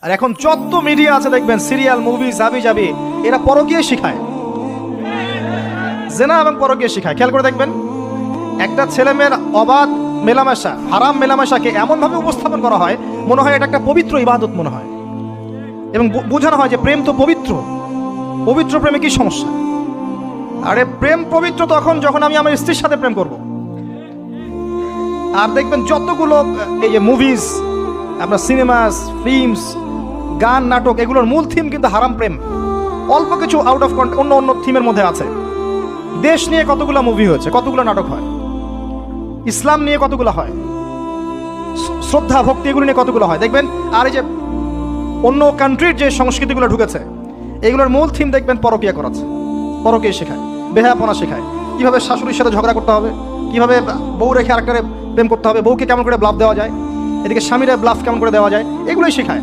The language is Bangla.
আর এখন যত মিডিয়া আছে দেখবেন, সিরিয়াল, মুভিজ, হাবি জাবি, এরা পরকীয়া শিখায়, জেনা এবং পরকীয়া শিখায়। খেয়াল করে দেখবেন, একটা ছেলে মেয়ের অবাধ মেলামেশা, হারাম মেলামেশাকে এমনভাবে উপস্থাপন করা হয়, মনে হয় এটা একটা পবিত্র ইবাদত মনে হয়, এবং বোঝানো হয় যে প্রেম তো পবিত্র। পবিত্র প্রেমে কি সমস্যা? আরে প্রেম পবিত্র তখন যখন আমি আমার স্ত্রীর সাথে প্রেম করব। আর দেখবেন যতগুলো এই যে মুভিজ, আপনার সিনেমাস, ফিল্মস, গান, নাটক, এগুলোর মূল থিম কিন্তু হারাম প্রেম। অল্প কিছু আউট অফ অন্য অন্য থিমের মধ্যে আছে। দেশ নিয়ে কতগুলো মুভি হয়েছে, কতগুলো নাটক হয়, ইসলাম নিয়ে কতগুলো হয়, শ্রদ্ধা ভক্তি এগুলো নিয়ে কতগুলো হয় দেখবেন। আর এই যে অন্য কান্ট্রির যে সংস্কৃতিগুলো ঢুকেছে, এগুলোর মূল থিম দেখবেন পরকীয়া করাচ্ছে, পরকীয়া শেখায়, বেহায়াপনা শেখায়, কিভাবে শাশুড়ির সাথে ঝগড়া করতে হবে, কিভাবে বউ রেখে আরেকটারে প্রেম করতে হবে, বউকে কেমন করে ব্লাফ দেওয়া যায়, এদিকে স্বামীরা ব্লাফ কেমন করে দেওয়া যায়, এগুলোই শেখায়।